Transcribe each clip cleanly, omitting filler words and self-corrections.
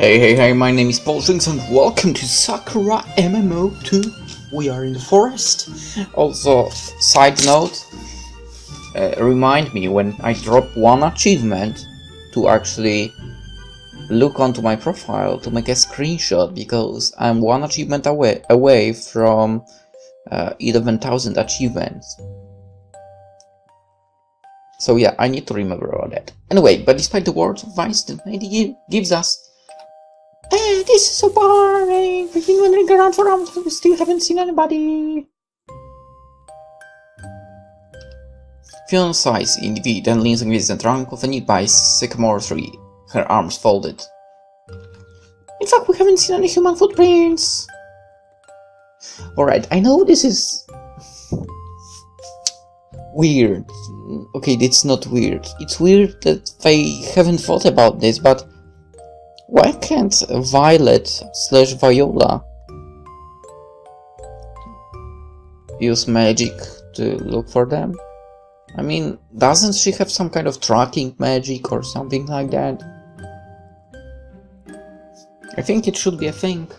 Hey, my name is PolishLynx and welcome to Sakura MMO 2. We are in the forest. Also, side note, remind me when I drop one achievement to actually look onto my profile to make a screenshot, because I'm one achievement away from 11,000 achievements. So yeah, I need to remember all that. Anyway, but despite the words of advice that Lady gives us, this is so boring. We've been wandering around for hours and we still haven't seen anybody. Fiona sighs indeed and leans against the trunk of a nearby sycamore tree, her arms folded. In fact, we haven't seen any human footprints. Alright, I know this is weird. Okay, it's not weird. It's weird that they haven't thought about this, but why can't Viola use magic to look for them? I mean, doesn't she have some kind of tracking magic or something like that? I think it should be a thing.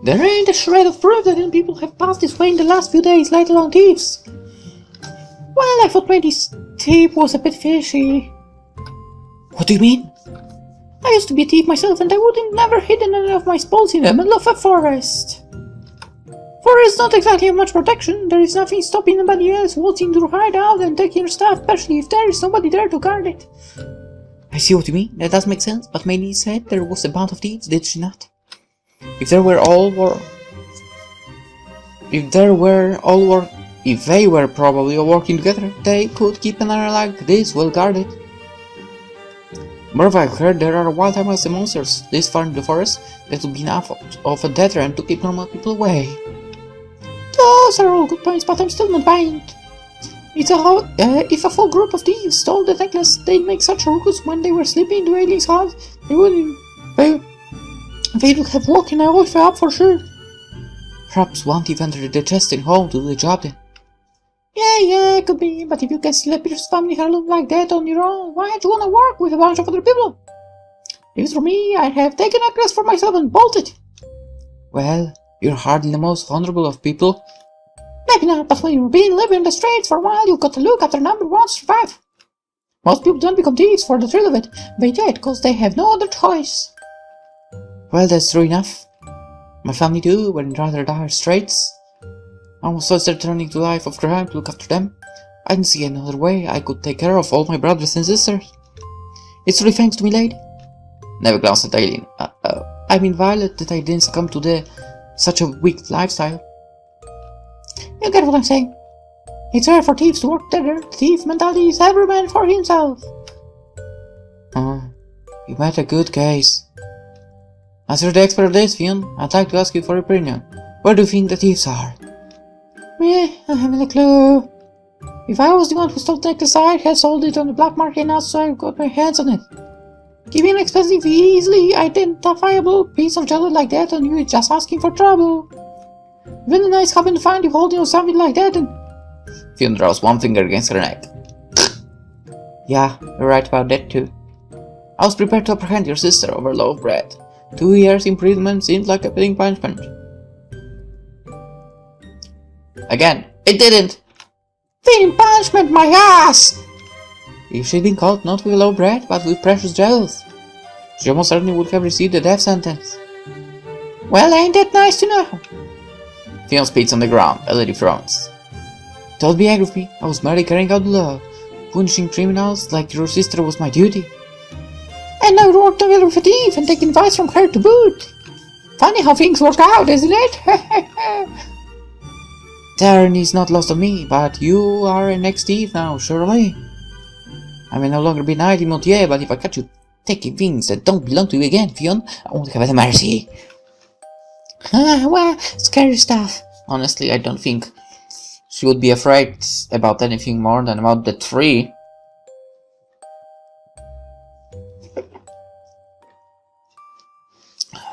There ain't a shred of proof that any people have passed this way in the last few days, let alone thieves. Well, I thought maybe this thief was a bit fishy. What do you mean? I used to be a thief myself, and I wouldn't never hidden any of my spools in the middle of a forest. Forests don't exactly have much protection. There is nothing stopping anybody else waltzing to hide out and taking your stuff, especially if there is nobody there to guard it. I see what you mean. That does make sense. But Mandy said there was a band of thieves, did she not? If they were probably all working together, they could keep an area like this well guarded. Moreover, I've heard there are wild animals and monsters this far in the forest that would be enough of a deterrent to keep normal people away. Those are all good points, but I'm still not buying it. If a full group of thieves stole the necklace, they'd make such a ruckus when they were sleeping in the railing's house, they would have woken our wife up for sure. Perhaps one thief entered the chest in home to do the job then. Yeah, it could be, but if you can slip your family heirloom like that on your own, why don't you wanna work with a bunch of other people? If it's for me, I'd have taken a necklace for myself and bolted. Well, you're hardly the most vulnerable of people. Maybe not, but when you've been living in the streets for a while, you've got to look after number one to survive. Most people don't become thieves for the thrill of it, they do it because they have no other choice. Well, that's true enough. My family too were in rather dire straits. Almost was returning to life of crime to look after them. I didn't see another way I could take care of all my brothers and sisters. It's really thanks to me, lady. Never glanced at Aileen. I mean Violet, that I didn't succumb to such a weak lifestyle. You get what I'm saying? It's rare for thieves to work together. The thief mentality is every man for himself. You made a good case. As you're the expert of this, Fion, I'd like to ask you for your opinion. Where do you think the thieves are? I haven't a clue. If I was the one who stole the necklace, I'd have sold it on the black market now, so I've got my hands on it. Giving an expensive, easily identifiable piece of jewelry like that on you is just asking for trouble. Really nice having to find you holding on something like that and... Fiona draws one finger against her neck. Yeah, you're right about that too. I was prepared to apprehend your sister over loaf bread. 2 years imprisonment seemed like a fitting punishment. Again, it didn't! Fitting punishment, my ass! If she'd been caught not with loaf bread, but with precious jewels, she almost certainly would have received a death sentence. Well, ain't that nice to know? Fiona spits on the ground, a lady frowns. Don't be angry with me, I was merely carrying out the law. Punishing criminals like your sister was my duty. And now we're working together with a thief and taking advice from her to boot. Funny how things work out, isn't it? Darren is not lost on me, but you are an ex-thief now, surely? I may no longer be knight in Montier, but if I catch you taking things that don't belong to you again, Fion, I won't have any mercy. Well, scary stuff. Honestly, I don't think she would be afraid about anything more than about the tree.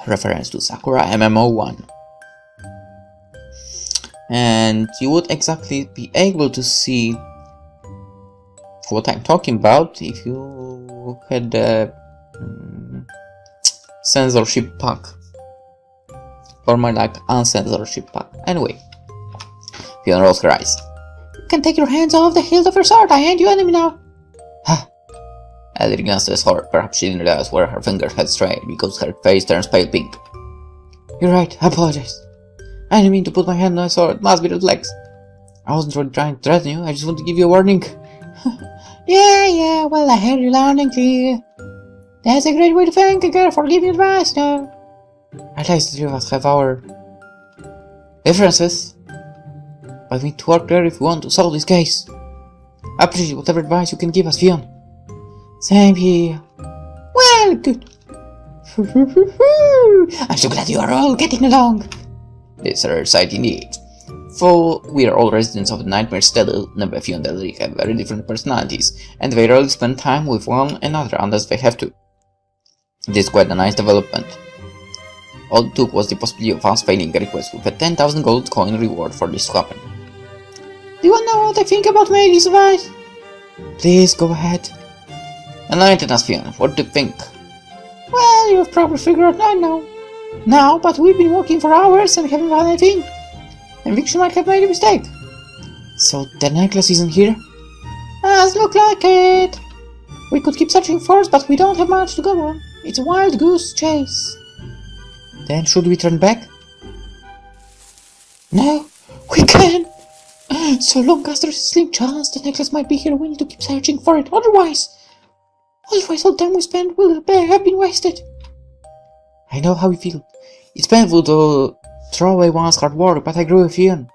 Reference to Sakura MMO 1. And you would exactly be able to see what I'm talking about if you had censorship pack. Or more like uncensorship pack. Anyway. Fiona rolls her eyes. You can take your hands off the hilt of your sword. I ain't your enemy now. Ha! Ellie glanced at his sword. Perhaps she didn't realize where her fingers had strayed because her face turns pale pink. You're right. I apologize. I didn't mean to put my hand on my sword. It must be reflex. I wasn't really trying to threaten you. I just want to give you a warning. Yeah. Well, I heard you loud and clear. That's a great way to thank a girl for giving advice now. At least the three of us have our differences. But we need to work there if we want to solve this case. I appreciate whatever advice you can give us, Fiona. Same here. Well, good. I'm so glad you are all getting along. This is a rare sight indeed. For we are all residents of the Nightmare Citadel, Fiona and Elric have very different personalities, and they rarely spend time with one another unless they have to. This is quite a nice development. All it took was the possibility of us failing a request with a 10,000 gold coin reward for this to happen. Do you want to know what I think about Mary's advice? Please go ahead. Enlighten us, Fiona. What do you think? Well, you've probably figured out now, but we've been working for hours and haven't found anything. I think she might have made a mistake. So the necklace isn't here? Does look like it. We could keep searching for it, but we don't have much to go on. It's a wild goose chase. Then should we turn back? No, we can. So long as there's a slim chance the necklace might be here, we need to keep searching for it. Otherwise all the time we spend will have been wasted. I know how you feel. It's painful to throw away one's hard work, but I agree with you.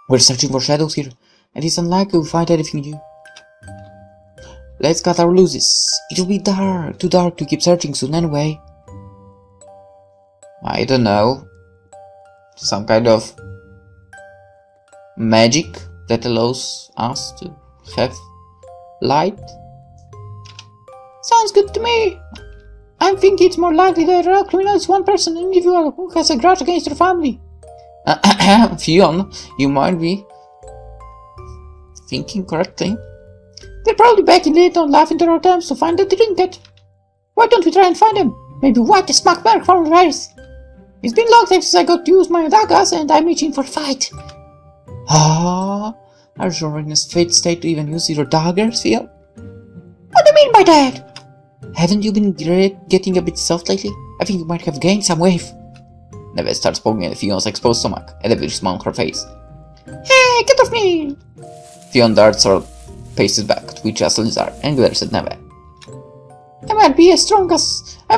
We're searching for shadows here, and it's unlikely we'll find anything new. Let's cut our losses. It'll be too dark to keep searching soon anyway. I don't know. Some kind of magic that allows us to have light? Sounds good to me. I think it's more likely that a real criminal is one person, an individual who has a grudge against your family. Fiona, you might be thinking correctly. They're probably back in Linton laughing at our attempts to find the trinket. Why don't we try and find them? Maybe wipe the smack mark from our eyes. It's been long time since I got to use my daggers and I'm itching for a fight. Are you in a fit state to even use your daggers, Phil? What do you mean by that? Haven't you been getting a bit soft lately? I think you might have gained some weight. Neve starts poking at Fiona's exposed stomach, a devilish smile on her face. Hey, get off me! Fiona darts or paces back, twitches a lizard, and glares at Neve. I mightn't be as strong as I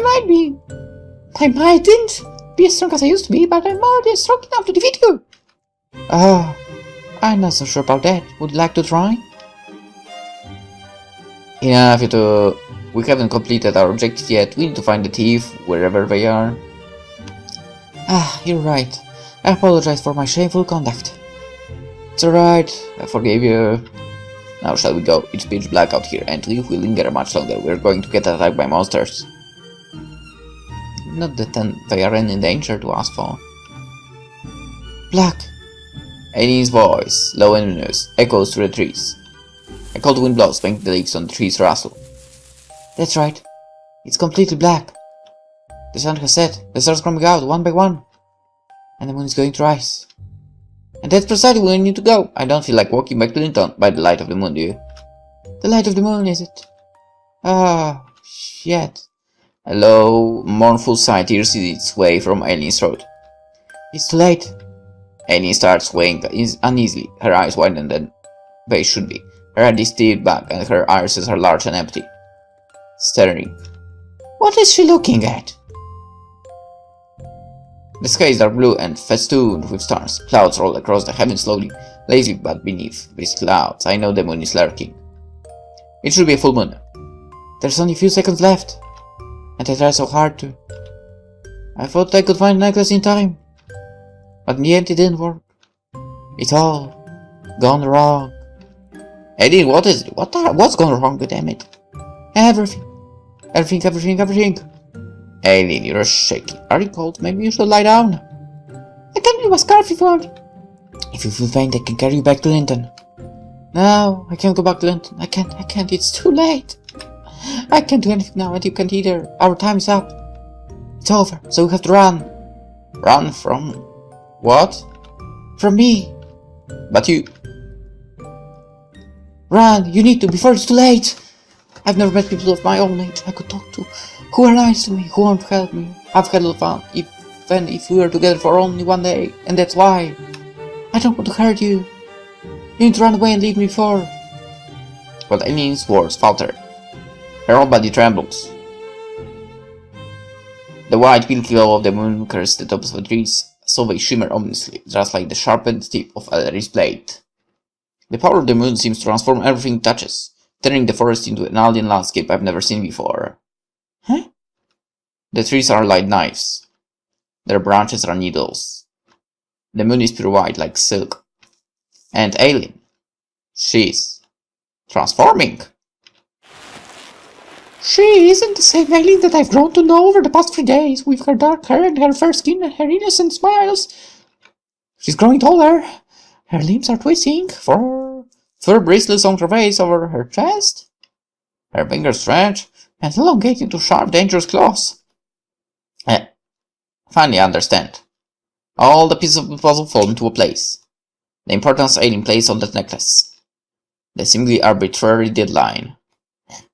used to be, but I'm already strong enough to defeat you. I'm not so sure about that. Would you like to try? Yeah, we haven't completed our objective yet. We need to find the thief, wherever they are. You're right. I apologize for my shameful conduct. It's alright, I forgave you. Now shall we go? It's pitch black out here, and if we linger much longer, we're going to get attacked by monsters. Not that they are in danger to ask for. Black. Alien's voice, low and luminous, echoes through the trees. A cold wind blows, making the leaves on the trees rustle. That's right. It's completely black. The sun has set, the stars coming out one by one, and the moon is going to rise. And that's precisely where we need to go. I don't feel like walking back to Linton by the light of the moon, do you? The light of the moon, is it? Shit. A low, mournful sigh tears its way from Alien's throat. It's too late. Alien starts swaying uneasily, her eyes wider than they should be. Her head is tilted back, and her irises are large and empty. Staring. What is she looking at? The sky is dark blue and festooned with stars. Clouds roll across the heavens slowly, lazy, but beneath these clouds I know the moon is lurking. It should be a full moon. There's only a few seconds left, and I tried so hard to. I thought I could find the necklace in time, but in the end it didn't work. It's all gone wrong. Eddie, what is it? What's gone wrong with Emmett? Everything. Alien, you're shaking. Are you cold? Maybe you should lie down. I can't leave my scarf if you want. If you feel faint, I can carry you back to Linton. No, I can't go back to Linton. I can't. It's too late. I can't do anything now, and you can't either. Our time is up. It's over, so we have to run. Run from... what? From me. But you... Run, you need to, before it's too late. I've never met people of my own age I could talk to, who are nice to me, who won't help me. I've had a lot of fun, even if we were together for only one day, and that's why. I don't want to hurt you. You need to run away and leave me for... But Alien's words falter. Her whole body trembles. The white milky glow of the moon curves the tops of the trees, so they shimmer ominously, just like the sharpened tip of Ellery's blade. The power of the moon seems to transform everything it touches, turning the forest into an alien landscape I've never seen before. Huh? The trees are like knives. Their branches are needles. The moon is pure white like silk. And Alien. She's transforming. She isn't the same Alien that I've grown to know over the past 3 days, with her dark hair and her fair skin and her innocent smiles. She's growing taller. Her limbs are twisting, fur bristles on her face over her chest. Her fingers stretch and elongate into sharp, dangerous claws. Finally, I understand. All the pieces of the puzzle fall into a place. The importance Alien placed on that necklace. The seemingly arbitrary deadline.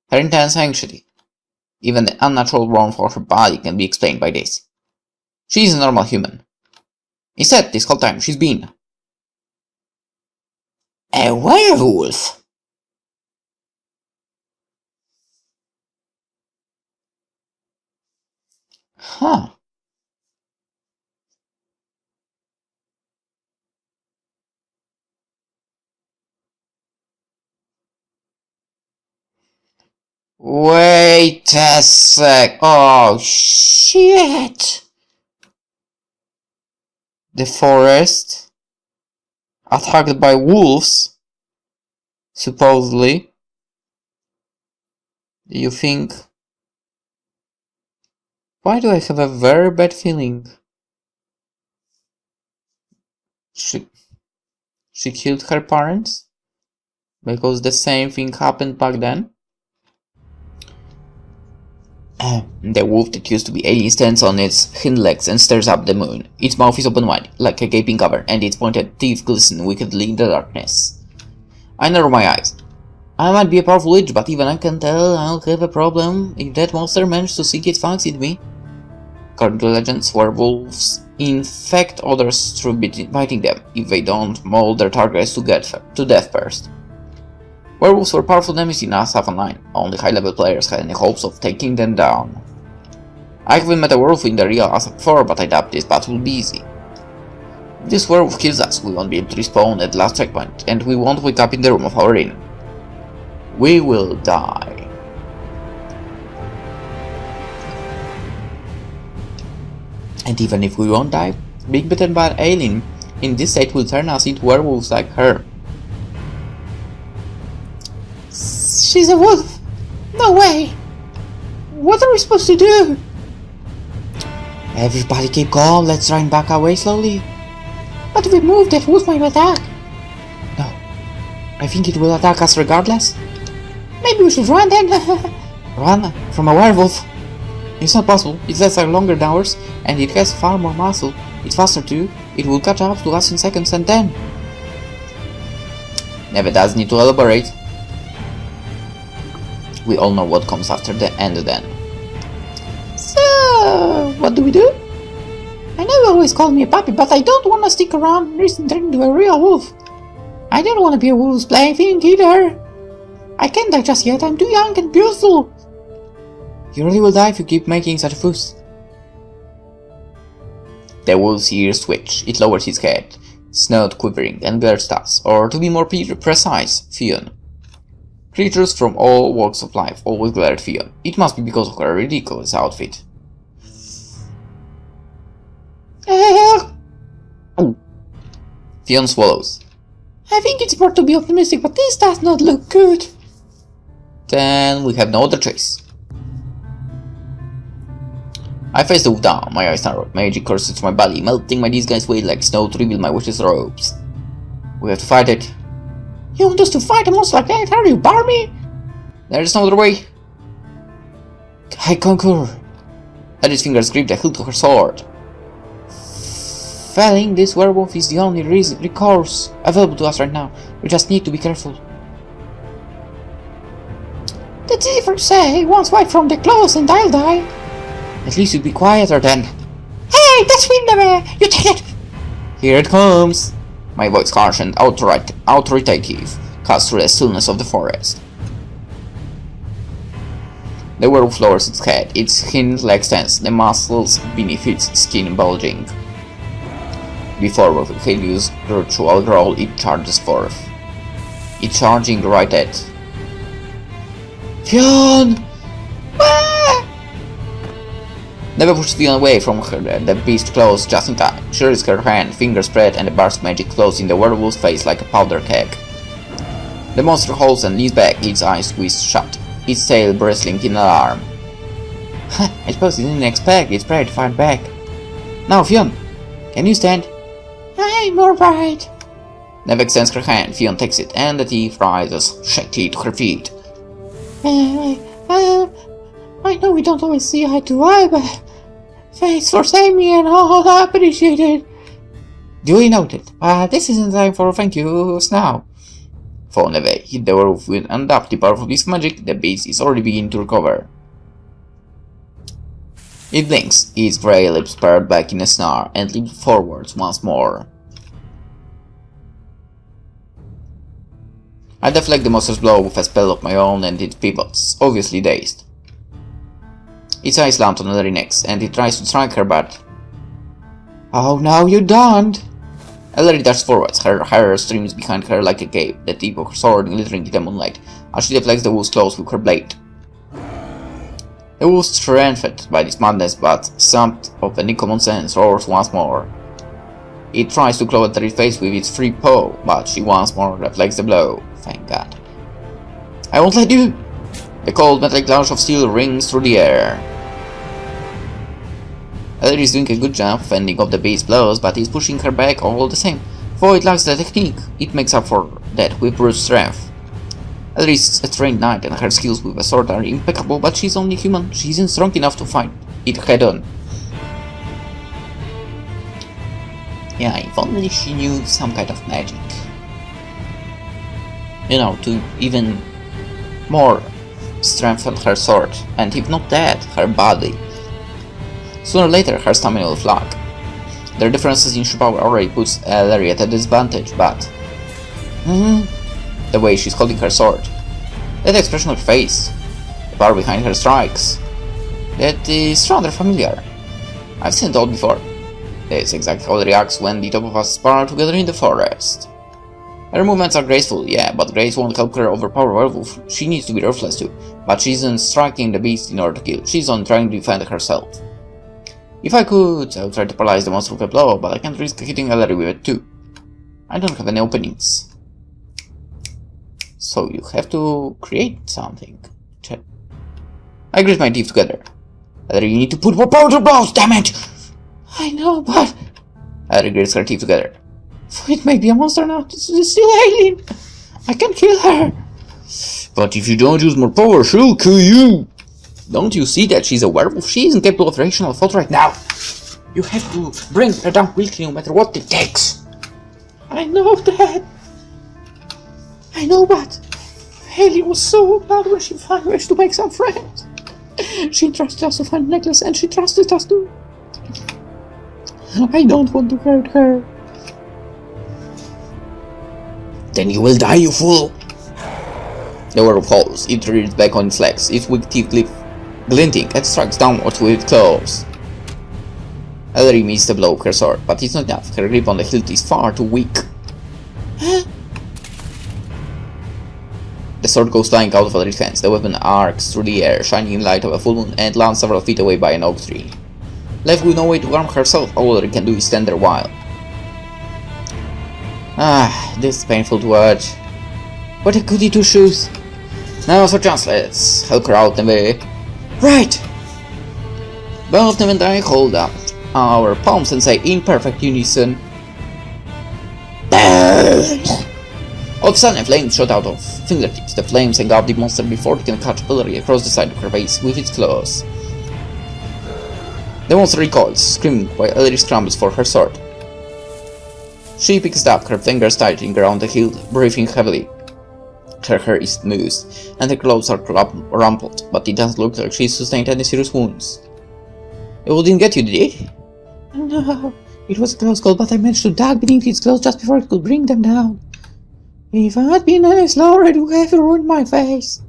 Her intense anxiety. Even the unnatural warmth of her body can be explained by this. She is a normal human. Instead, this whole time, she's been a werewolf! Huh. Wait a sec. Oh, shit. The forest. Attacked by wolves. Supposedly. Do you think... Why do I have a very bad feeling? She killed her parents? Because the same thing happened back then? The wolf that used to be Alien stands on its hind legs and stares up the moon. Its mouth is open wide, like a gaping cover, and its pointed teeth glisten wickedly in the darkness. I narrow my eyes. I might be a powerful witch, but even I can tell I'll have a problem if that monster managed to sink its fangs into me. According to legends, werewolves infect others through biting them, if they don't maul their targets to death first. Werewolves were powerful enemies in Asaph Online. Only high-level players had any hopes of taking them down. I haven't met a werewolf in the real Asaph before, but I doubt this battle will be easy. If this werewolf kills us, we won't be able to respawn at the last checkpoint, and we won't wake up in the room of our inn. We will die. And even if we won't die, being bitten by an alien in this state will turn us into werewolves like her. She's a wolf! No way! What are we supposed to do? Everybody keep calm, let's run back our way slowly. But if we move, that wolf might attack. No. I think it will attack us regardless. Maybe we should run then. Run from a werewolf? It's not possible, it lasts longer than ours, and it has far more muscle. It's faster too, it will catch up to us in seconds and then... Never does need to elaborate. We all know what comes after the end then. So, what do we do? I know you always call me a puppy, but I don't want to stick around and risk turning into a real wolf. I don't want to be a wolf's plaything either. I can't die just yet, I'm too young and beautiful. You really will die if you keep making such a fuss. The wolf's ears twitch, it lowers its head, snout quivering, and glares at us, or to be more precise, Fionn. Creatures from all walks of life always glare at Fionn. It must be because of her ridiculous outfit. Fionn swallows. I think it's important to be optimistic, but this does not look good. Then we have no other choice. I face the wolf down, my eyes narrowed, magic courses through my body, melting my disguised weight like snow to reveal my wishes robes. We have to fight it. You want us to fight a monster like that? Are you Barmy? There is no other way. I concur. Ellery's fingers grip the hilt of her sword. Failing, this werewolf is the only recourse available to us right now. We just need to be careful. The thief say once wipe from the clothes and I'll die. At least you'd be quieter then. Hey, that's Windermere! You take it! Here it comes! My voice harsh and authoritative, cuts through the stillness of the forest. The werewolf lowers its head, its hind legs tense, the muscles beneath its skin bulging. Before with a hideous ritual growl, it charges forth. It's charging right at Fionn! Never pushes Fionn away from her, the beast closed just in time. She raises her hand, fingers spread, and a burst of magic flows in the werewolf's face like a powder keg. The monster holds and leans back, its eyes squeezed shut, its tail bristling in alarm. I suppose it didn't expect its prey to fight back. Now, Fionn, can you stand? I'm alright. Neve extends her hand, Fionn takes it, and the thief rises shakily to her feet. I know we don't always see eye to eye, but thanks for saving me and all, I appreciate it. Duly noted. This isn't time for thank yous now. For Neve hit the werewolf with an undoubtedly powerful piece of magic, the beast is already beginning to recover. It blinks, its grey lips parted back in a snarl, and leaps forwards once more. I deflect the monster's blow with a spell of my own and it pivots, obviously dazed. Its eyes land on Ellery next, and it tries to strike her, but... Oh, no, you don't! Ellery dashes forwards, her hair streams behind her like a cape, the tip of her sword glittering in the moonlight, as she deflects the wolf's claws with her blade. The wolf, strengthened by this madness, but stumped of any common sense, roars once more. It tries to claw at Ellery's face with its free paw, but she once more deflects the blow. Thank God. I won't let you! The cold metallic lash of steel rings through the air. Ellery is doing a good job fending off the beast's blows, but he's pushing her back all the same. For it lacks the technique, it makes up for that with brute strength. Ellery is a trained knight and her skills with a sword are impeccable, but she's only human. She isn't strong enough to fight it head on. Yeah, if only she knew some kind of magic. You know, to even more strengthen her sword, and if not that, her body. Sooner or later, her stamina will flag. Their differences in power already puts Ellery at a disadvantage, but... the way she's holding her sword, that expression on her face, the power behind her strikes, that is rather familiar. I've seen it all before. That's exactly how it reacts when the top of us spar together in the forest. Her movements are graceful, yeah, but grace won't help her overpower Werewolf. She needs to be ruthless too, but she isn't striking the beast in order to kill, she's only trying to defend herself. If I could, I would try to paralyze the monster with a blow, but I can't risk hitting Ellery with it too. I don't have any openings. So you have to create something. Check. I grit my teeth together. Ellery, you need to put more power to blows, damn it! I know, but... Ellery grits her teeth together. It may be a monster now, it's still alien. I can kill her. But if you don't use more power, she'll kill you. Don't you see that she's a werewolf? She isn't capable of rational thought right now. You have to bring her down quickly no matter what it takes. I know that. I know, but Haley was so glad when she found ways to make some friends. She trusted us to find the necklace and she trusted us too. I don't want to hurt her. Then you will die, you fool! The werewolf falls. It rears back on its legs, its weak teeth glinting, and strikes downwards with its claws. Ellery missed the blow with her sword, but it's not enough. Her grip on the hilt is far too weak. The sword goes flying out of Ellery's hands. The weapon arcs through the air, shining in light of a full moon, and lands several feet away by an oak tree. Left with no way to harm herself, all Ellery can do is stand there while. This is painful to watch. What a goody two shoes. Now for chance, let's help her out, Neve. Right! Both Neve and I hold up our palms and say in perfect unison, burn! All of a sudden, a flame shot out of fingertips. The flames engulf the monster before it can catch Ellery across the side of her face with its claws. The monster recoils, screaming while Ellery scrambles for her sword. She picks it up, her fingers tightening around the hilt, breathing heavily. Her hair is smooth, and her clothes are rumpled, but it doesn't look like she's sustained any serious wounds. It didn't get you, did it? No, it was a close call, but I managed to duck beneath its clothes just before it could bring them down. If I had been any slower, it would have ruined my face.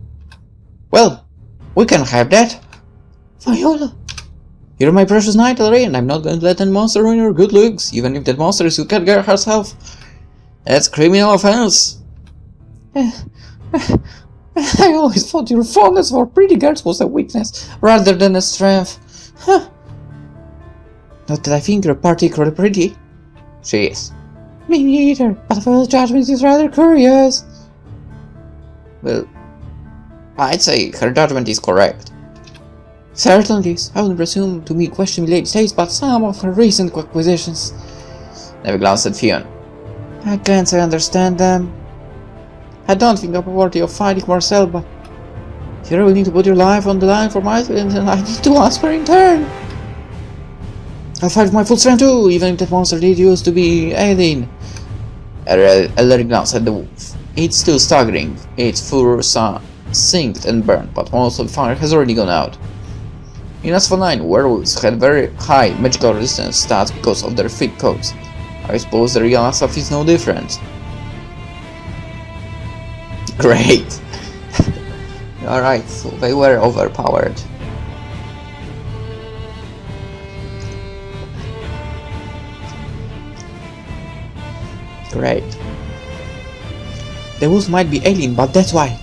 Well, we can have that. Viola. You're my precious knight, Ellery, and I'm not going to let that monster ruin your good looks, even if that monster is Wicked Girl herself. That's a criminal offense. I always thought your fondness for pretty girls was a weakness, rather than a strength. Huh. Not that I think you're particularly pretty. She is. Me neither, but Viola's judgment is rather curious. Well, I'd say her judgment is correct. Certainly is. I wouldn't presume to question Milady's taste, but some of her recent acquisitions. Never glanced at Fionn. I can't say I understand them. I don't think I'm worthy of fighting Marcel, but if you're willing to put your life on the line for my then I need to ask her in turn. I'll fight with my full strength too, even if that monster did used to be Aileen. Ellery glanced at the wolf. It's still staggering. Its fur sinked and burned, but most of the fire has already gone out. In Asaph 9, werewolves had very high magical resistance stats because of their thick coats. I suppose the real Asaph is no different. Great! Alright, so they were overpowered. Great. The wolf might be alien, but that's why.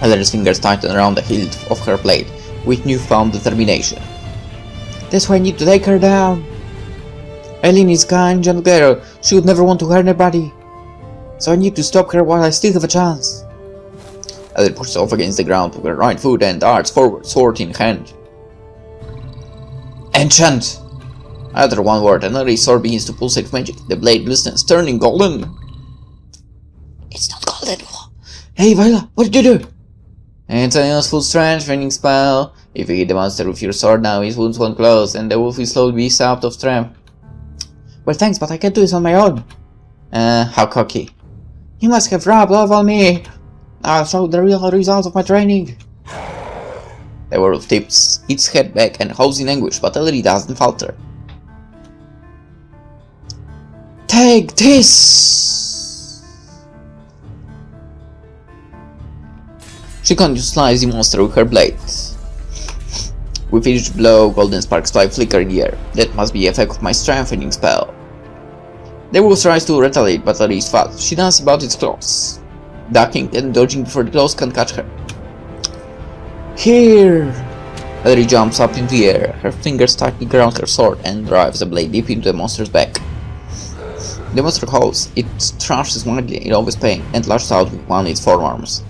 Ellery's fingers tightened around the hilt of her blade with newfound determination. That's why I need to take her down. Aileen is kind, gentle girl. She would never want to hurt anybody. So I need to stop her while I still have a chance. Ellery pushes off against the ground with her right foot and darts forward, sword in hand. Enchant! I utter one word and Ellery's sword begins to pulsate with magic. The blade glistens, turning golden. It's not golden. Hey Viola, what did you do? It's a useful strengthening spell. If you hit the monster with your sword now, his wounds won't close, and the wolf will slowly be sapped of strength. Well thanks, but I can't do this on my own. How cocky. You must have rubbed off on me. I'll show the real results of my training. The werewolf tips its head back and howls in anguish, but Ellery doesn't falter. Take this! She continues to slice the monster with her blade. With each blow, golden sparks flicker in the air. That must be the effect of my strengthening spell. The wolf tries to retaliate, but Ellery is fast. She dances about its claws, ducking and dodging before the claws can catch her. Here! Ellery jumps up in the air, her fingers tightening around her sword, and drives the blade deep into the monster's back. The monster howls, it thrashes wildly in obvious pain, and lashes out with one of its forearms.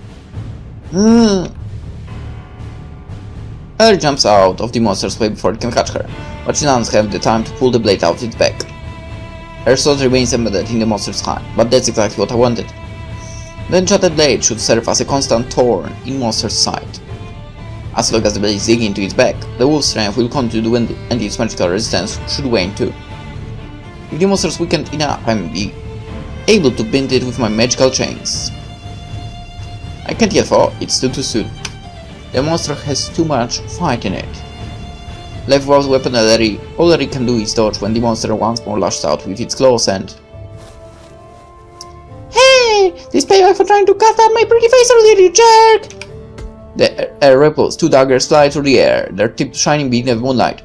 Ellery jumps out of the monster's way before it can catch her, but she doesn't have the time to pull the blade out of its back. Her sword remains embedded in the monster's hand, but that's exactly what I wanted. The enchanted blade should serve as a constant thorn in monster's side. As long as the blade is digging into its back, the wolf's strength will continue to dwindle, and its magical resistance should wane too. If the monster is weakened enough, I may be able to bind it with my magical chains. I can't yet, for it's still too soon. The monster has too much fight in it. Left without weapon, all Ellery can do is dodge when the monster once more lashes out with its claws and... Hey! This payback for trying to cut out my pretty face earlier, you jerk! The air ripples, two daggers fly through the air, their tips shining beneath the moonlight.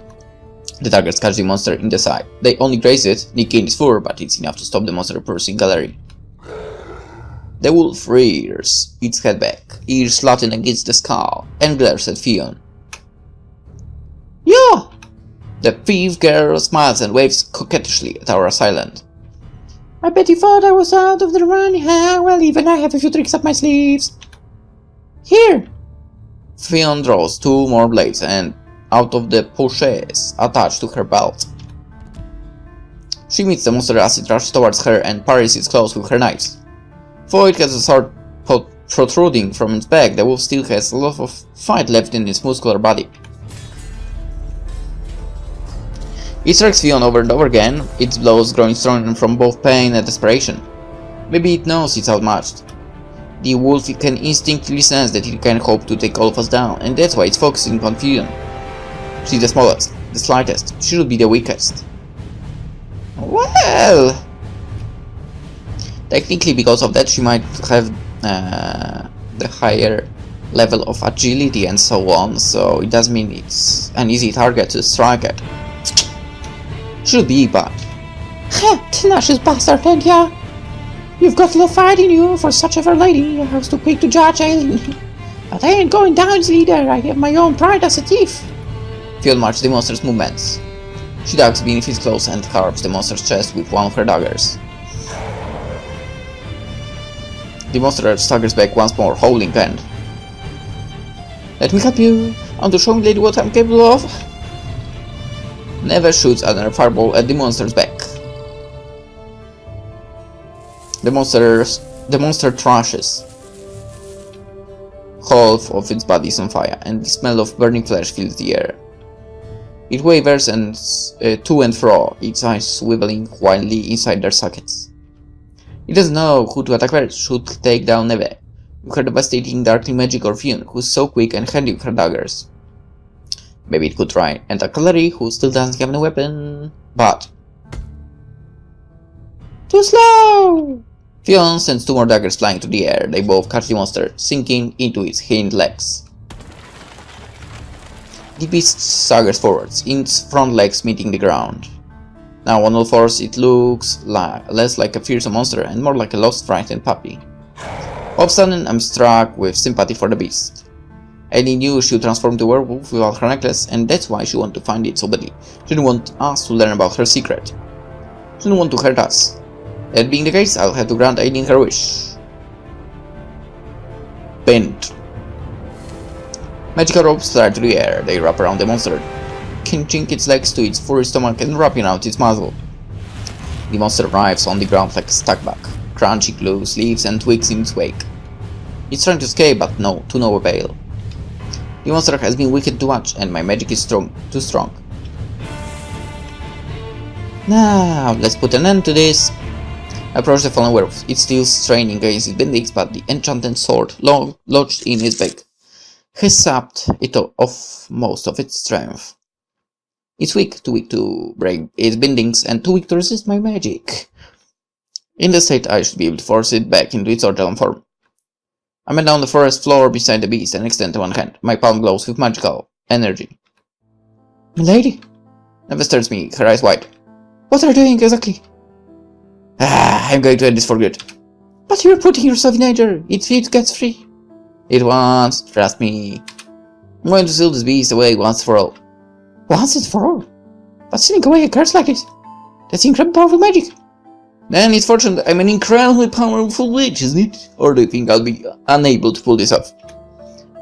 The daggers catch the monster in the side. They only graze it, nicking its fur, but it's enough to stop the monster pursuing Ellery. The wolf rears its head back, ears slanted against the skull, and glares at Fionn. Yeah! The thief girl smiles and waves coquettishly at our assailant. I bet you thought I was out of the run, huh? Well, even I have a few tricks up my sleeves. Here! Fionn draws two more blades and out of the poches attached to her belt. She meets the monster as it rushes towards her and parries its claws with her knives. Though it has a sword protruding from its back, the wolf still has a lot of fight left in its muscular body. It strikes Fiona over and over again, its blows growing stronger from both pain and desperation. Maybe it knows it's outmatched. The wolf can instinctively sense that it can hope to take all of us down, and that's why it's focusing on Fiona. She's the smallest, the slightest, she should be the weakest. Well... Technically, because of that, she might have the higher level of agility and so on, so it does mean it's an easy target to strike at. Should be, but... Tenacious bastard, ain't ya? You've got a little fight in you for such a fair lady. I was too quick to judge, Aileen. But I ain't going down as leader, I have my own pride as a thief. Fiona marks the monster's movements. She ducks beneath his clothes and carves the monster's chest with one of her daggers. The monster staggers back once more, holding hand. Let me help you. I want to show Lady what I'm capable of. Never shoots another fireball at the monster's back. The monster thrashes. Half of its body is on fire, and the smell of burning flesh fills the air. It wavers and to and fro, its eyes swiveling wildly inside their sockets. It doesn't know who to attack first, should take down Neve, with her devastating darkly magic, or Fionn, who's so quick and handy with her daggers. Maybe it could try and attack Clary, who still doesn't have a weapon, but... Too slow! Fionn sends 2 more daggers flying to the air. They both catch the monster, sinking into its hind legs. The beast staggers forwards, its front legs meeting the ground. Now on all fours, it looks less like a fearsome monster and more like a lost, frightened puppy. All of a sudden, I'm struck with sympathy for the beast. Ellie knew she would transform to werewolf without her necklace, and that's why she wanted to find it so badly. She didn't want us to learn about her secret. She didn't want to hurt us. That being the case, I'll have to grant Aileen her wish. Bend. Magical ropes fly through the air. They wrap around the monster, pinching its legs to its furry stomach and wrapping out its muzzle. The monster writhes on the ground like a stuckback, crunching loose leaves and twigs in its wake. It's trying to escape, but to no avail. The monster has been wicked too much, and my magic is too strong. Now, let's put an end to this. Approach the fallen werewolf. It's still straining against its bindings, but the enchanted sword lodged in its back has sapped it of most of its strength. It's too weak to break its bindings, and too weak to resist my magic. In this state, I should be able to force it back into its original form. I bend down the forest floor beside the beast and extend one hand. My palm glows with magical energy. Milady? Neve stares me, her eyes wide. What are you doing exactly? I'm going to end this for good. But you're putting yourself in danger. Its feet gets free. It won't, trust me. I'm going to seal this beast away once for all. Once and for all? But sealing away a curse like this? That's incredibly powerful magic. Then it's fortunate I'm an incredibly powerful witch, isn't it? Or do you think I'll be unable to pull this off?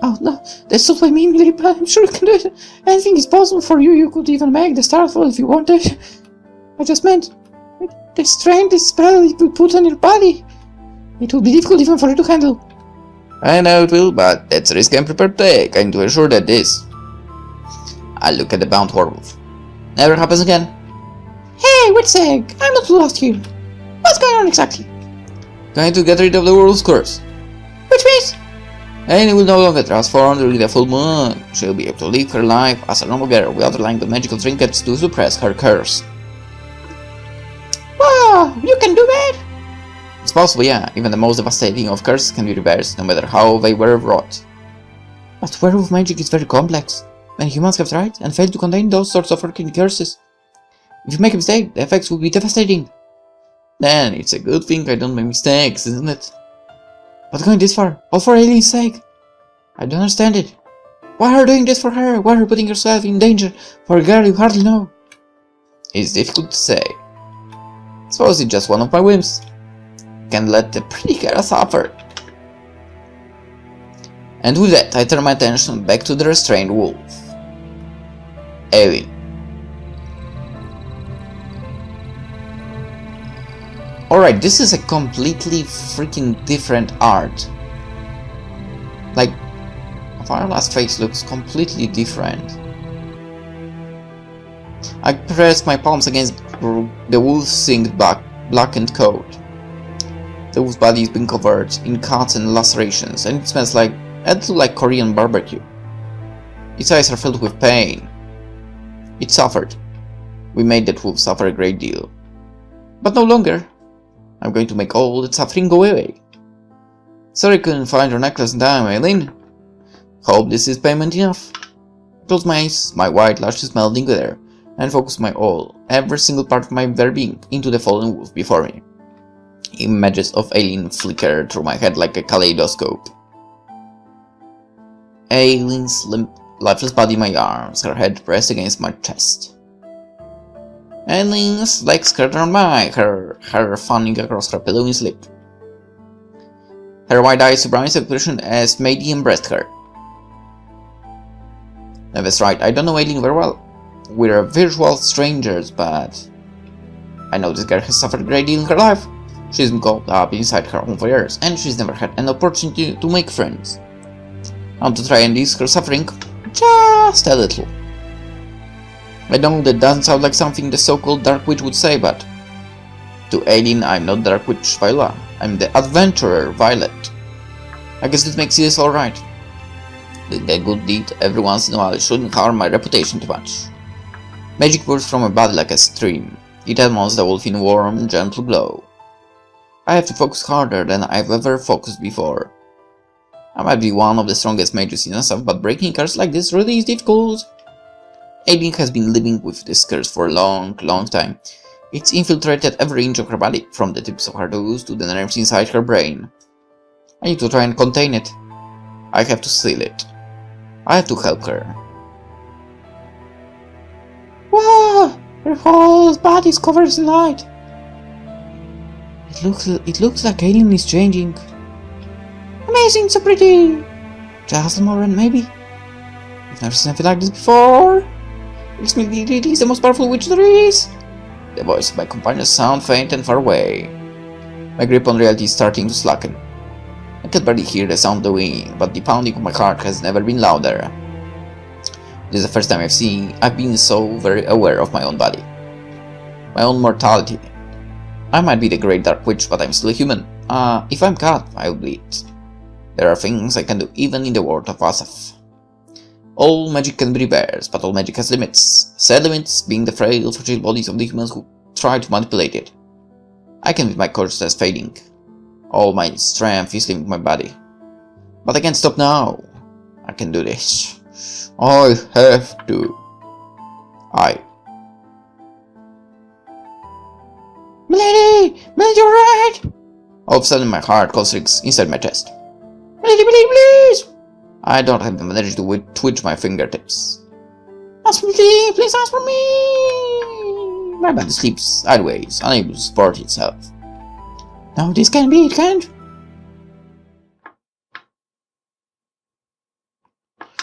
Oh no, that's not what I mean, Milady, but I'm sure you can do it. Anything is possible for you. You could even make the star fall if you wanted. I just meant the strength, the spell it will put on your body. It will be difficult even for you to handle. I know it will, but that's a risk I'm prepared to take. I'm to assure that this. I look at the bound werewolf. Never happens again. Hey, wait a sec. I'm not lost here. What's going on exactly? Trying to get rid of the werewolf's curse. Which means? Annie will no longer transform during the full moon. She'll be able to live her life as a normal girl without relying on magical trinkets to suppress her curse. Wow, you can do that? It's possible, yeah. Even the most devastating of curses can be reversed, no matter how they were wrought. But werewolf magic is very complex. Many humans have tried and failed to contain those sorts of working curses. If you make a mistake, the effects will be devastating. Then it's a good thing I don't make mistakes, isn't it? But going this far, all for Aileen's sake? I don't understand it. Why are you doing this for her? Why are you putting yourself in danger for a girl you hardly know? It's difficult to say. Suppose it's just one of my whims. Can't let the pretty girl suffer. And with that, I turn my attention back to the restrained wolf. Aileen. Alright, this is a completely freaking different art. Like, Viola's face looks completely different. I pressed my palms against the wolf's singed blackened coat. The wolf's body has been covered in cuts and lacerations, and it smells a little like Korean barbecue. Its eyes are filled with pain. It suffered. We made that wolf suffer a great deal. But no longer. I'm going to make all that suffering go away. Sorry I couldn't find your necklace in time, Aileen. Hope this is payment enough. I close my eyes, my white lashes melting there, and focus every single part of my very being, into the fallen wolf before me. Images of Aileen flicker through my head like a kaleidoscope. Aileen's limp, lifeless body in my arms, her head pressed against my chest. Aileen's legs curled around my hair fanning across her pillow in sleep. Her wide eyes brown expression as Maidie embraced her. That's right, I don't know Aileen very well. We're visual strangers, but I know this girl has suffered a great deal in her life. She's been caught up inside her home for years, and she's never had an opportunity to make friends. I want to try and ease her suffering, just a little. I know that doesn't sound like something the so-called Dark Witch would say, but to Aileen, I'm not Dark Witch Viola. I'm the adventurer Violet. I guess this makes this alright. Doing a good deed every once in a while shouldn't harm my reputation too much. Magic pours from my body like a stream. It emulsions the wolf in a warm, gentle glow. I have to focus harder than I've ever focused before. I might be one of the strongest mages in Asaph, but breaking curse like this really is difficult. Aileen has been living with this curse for a long time. It's infiltrated every inch of her body, from the tips of her toes to the nerves inside her brain. I need to try and contain it. I have to seal it. I have to help her. Wow! Her whole body is covered in light. It looks like Aileen is changing. Amazing, so pretty! Just a moment, maybe. I've never seen anything like this before. It's me, really is the most powerful witch there is. The voice of my companions sound faint and far away. My grip on reality is starting to slacken. I can barely hear the sound of the wind, but the pounding of my heart has never been louder. This is the first time I've been so very aware of my own body. My own mortality. I might be the great dark witch, but I'm still a human. If I'm cut, I'll bleed. There are things I can do even in the world of Asaph. All magic can be reversed, but all magic has limits. Said limits being the frail, fragile bodies of the humans who try to manipulate it. I can feel my consciousness fading. All my strength is leaving my body. But I can't stop now. I can do this. I have to. Milady! Milady, you're right! All of a sudden my heart constricts inside my chest. Milady, please! I don't have the energy to twitch my fingertips. Ask for me, please ask for me! My body sleeps sideways, unable to support itself. No, this can't be, it can't.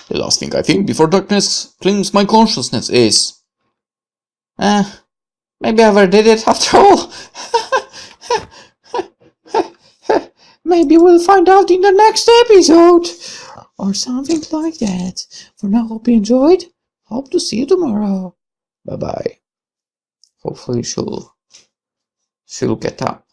The last thing I think before darkness claims my consciousness is... maybe I ever did it after all. Maybe we'll find out in the next episode. Or something like that. For now, hope you enjoyed. Hope to see you tomorrow. Bye-bye. Hopefully she'll get up.